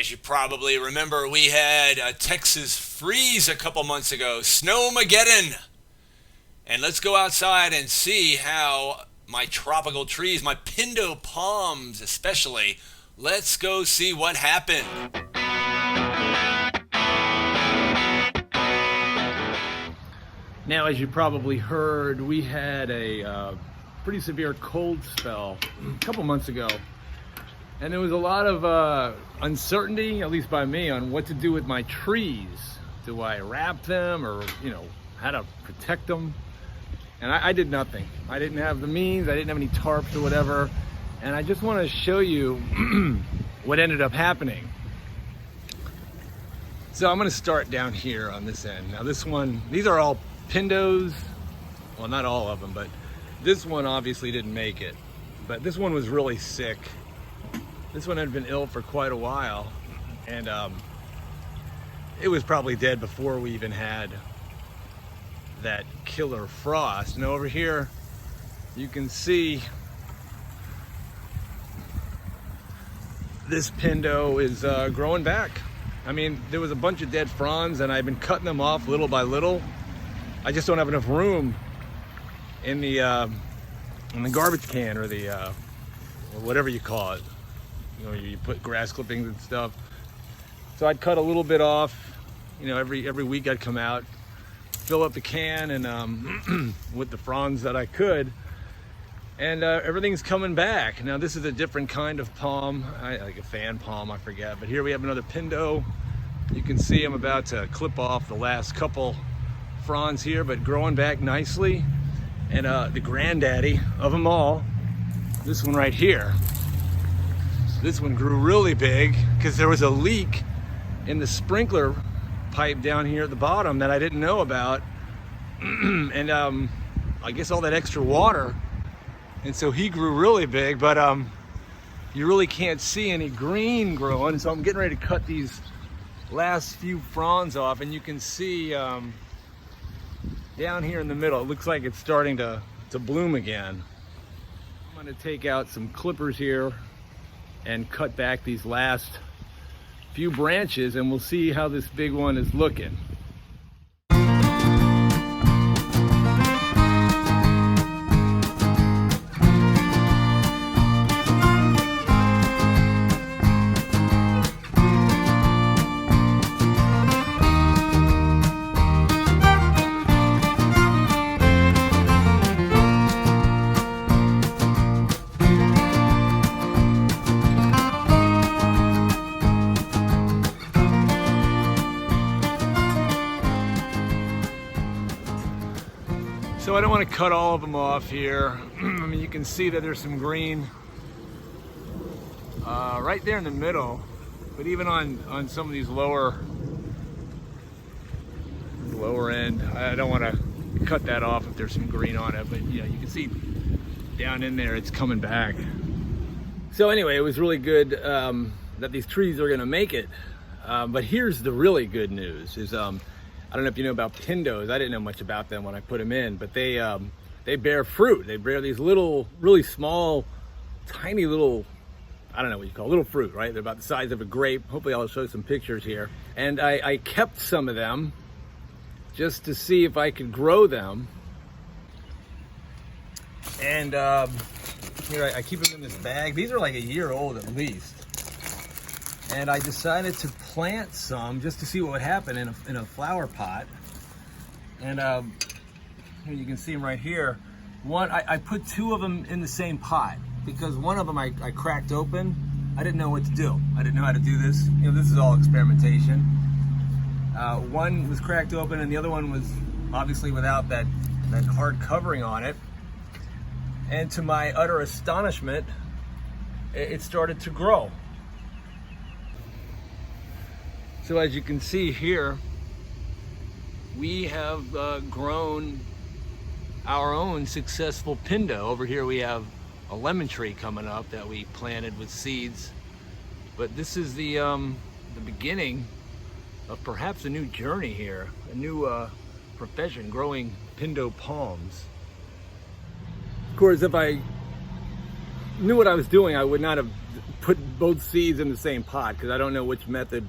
As you probably remember, we had a Texas freeze a couple months ago, Snowmageddon. And let's go outside and see how my tropical trees, my Pindo Palms especially, let's go see what happened. Now, as you probably heard, we had a pretty severe cold spell a couple months ago. And there was a lot of uncertainty, at least by me, on what to do with my trees. Do I wrap them or, how to protect them? And I did nothing. I didn't have the means, I didn't have any tarps or whatever. And I just want to show you what ended up happening. So I'm going to start down here on this end. Now this one, these are all Pindos. Well, not all of them, but this one obviously didn't make it. But this one was really sick. This one had been ill for quite a while, and it was probably dead before we even had that killer frost. Now over here, you can see this Pindo is growing back. I mean, there was a bunch of dead fronds, and I've been cutting them off little by little. I just don't have enough room in the garbage can or the or whatever you call it. You put grass clippings and stuff. So I'd cut a little bit off. Every week I'd come out, fill up the can, and with the fronds that I could. And everything's coming back. Now this is a different kind of palm, like a fan palm, I forget. But here we have another Pindo. You can see I'm about to clip off the last couple fronds here, but growing back nicely. And the granddaddy of them all, this one right here. This one grew really big because there was a leak in the sprinkler pipe down here at the bottom that I didn't know about. And I guess all that extra water. And so he grew really big, but you really can't see any green growing. So I'm getting ready to cut these last few fronds off, and you can see down here in the middle, it looks like it's starting to bloom again. I'm gonna take out some clippers here and cut back these last few branches, and we'll see how this big one is looking. So I don't want to cut all of them off here. I mean, you can see that there's some green right there in the middle, but even on some of these lower end, I don't want to cut that off if there's some green on it, but you can see down in there it's coming back. So anyway, it was really good that these trees are going to make it, but here's the really good news is I don't know if you know about Pindos. I didn't know much about them when I put them in, but they bear fruit. They bear these little, really small, tiny little, I don't know what you call it, little fruit, right? They're about the size of a grape. Hopefully I'll show some pictures here. And I kept some of them just to see if I could grow them. And here I keep them in this bag. These are like a year old at least. And I decided to plant some just to see what would happen in a flower pot. And here you can see them right here. One, I put two of them in the same pot because one of them I cracked open. I didn't know what to do. I didn't know how to do this. This is all experimentation. One was cracked open and the other one was obviously without that hard covering on it. And to my utter astonishment, it started to grow. So as you can see here, we have grown our own successful Pindo. Over here we have a lemon tree coming up that we planted with seeds. But this is the beginning of perhaps a new journey here, a new profession, growing Pindo Palms. Of course, if I knew what I was doing, I would not have put both seeds in the same pot, because I don't know which method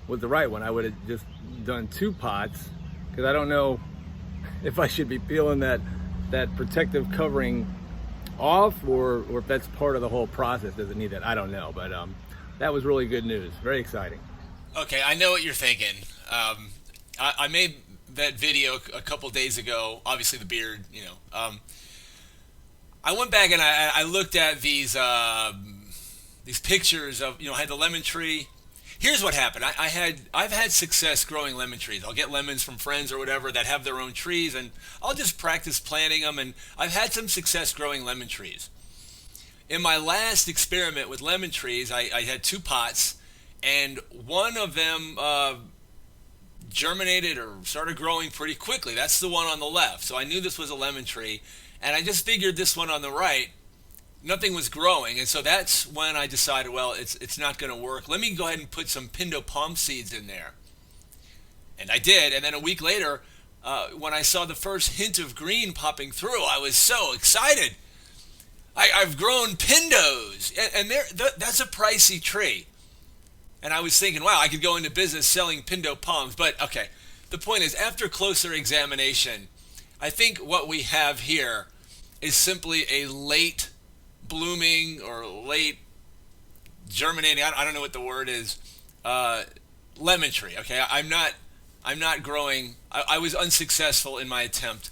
was the right one. I would have just done 2 pots, because I don't know if I should be peeling that protective covering off, or if that's part of the whole process. Does it need that? I don't know, but that was really good news. Very exciting. Okay, I know what you're thinking. I made that video a couple days ago. Obviously, the beard, I went back and I looked at these pictures of, I had the lemon tree. Here's what happened. I've had success growing lemon trees. I'll get lemons from friends or whatever that have their own trees, and I'll just practice planting them, and I've had some success growing lemon trees. In my last experiment with lemon trees, I had 2 pots, and one of them germinated or started growing pretty quickly. That's the one on the left. So I knew this was a lemon tree, and I just figured this one on the right, nothing was growing. And so that's when I decided, well, it's not going to work. Let me go ahead and put some Pindo Palms seeds in there. And I did. And then a week later, when I saw the first hint of green popping through, I was so excited. I've grown Pindos, and that's a pricey tree. And I was thinking, wow, I could go into business selling Pindo Palms. But okay, the point is, after closer examination, I think what we have here is simply a late blooming or late germinating, I don't know what the word is, lemon tree. Okay, I'm not growing. I was unsuccessful in my attempt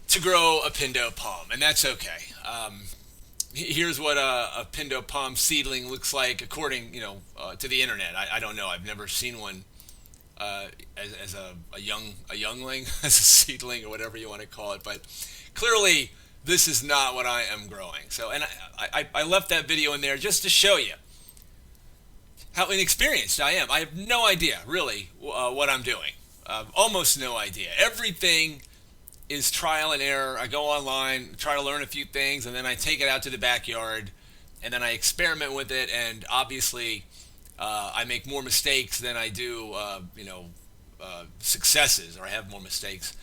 to grow a Pindo Palm, and that's okay. Here's what a Pindo Palm seedling looks like according, to the internet. I don't know. I've never seen one as a youngling, as a seedling, or whatever you want to call it. But clearly, this is not what I am growing. So, and I left that video in there just to show you how inexperienced I am. I have no idea, really, what I'm doing. Almost no idea. Everything is trial and error. I go online, try to learn a few things, and then I take it out to the backyard, and then I experiment with it, and obviously I make more mistakes than I do, successes, or I have more mistakes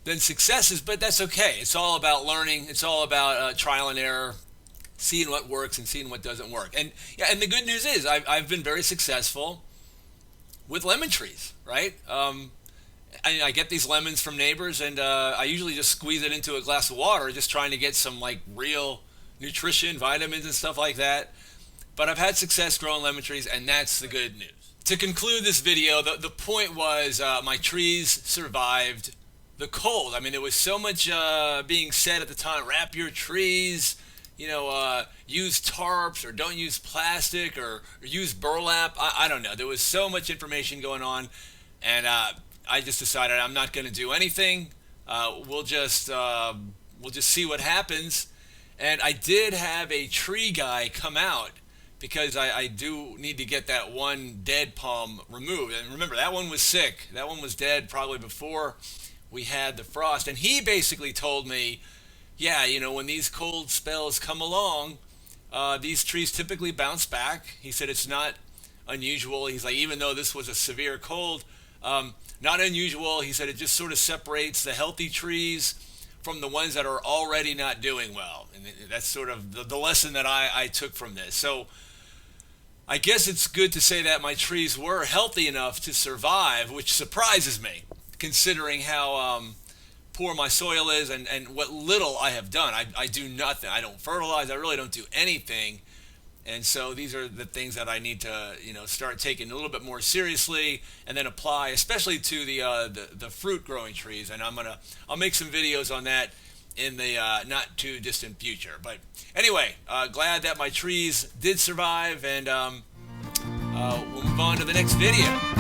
than successes, but that's okay. It's all about learning. It's all about trial and error, seeing what works and seeing what doesn't work. And the good news is I've been very successful with lemon trees, right? I get these lemons from neighbors, and I usually just squeeze it into a glass of water, just trying to get some real nutrition, vitamins, and stuff like that. But I've had success growing lemon trees, and that's the good news. To conclude this video, the point was my trees survived the cold. I mean, there was so much being said at the time: wrap your trees, use tarps, or don't use plastic, or use burlap. I don't know. There was so much information going on, and I just decided I'm not going to do anything. We'll just see what happens. And I did have a tree guy come out, because I do need to get that one dead palm removed. And remember, that one was sick. That one was dead probably before we had the frost. And he basically told me, yeah, when these cold spells come along, these trees typically bounce back. He said it's not unusual. He's like, even though this was a severe cold, not unusual. He said it just sort of separates the healthy trees from the ones that are already not doing well. And that's sort of the lesson that I took from this. So I guess it's good to say that my trees were healthy enough to survive, which surprises me, considering how poor my soil is and what little I have done. I do nothing. I don't fertilize. I really don't do anything. And so these are the things that I need to, start taking a little bit more seriously, and then apply, especially to the fruit growing trees. And I'll make some videos on that in the not too distant future. But anyway, glad that my trees did survive, and we'll move on to the next video.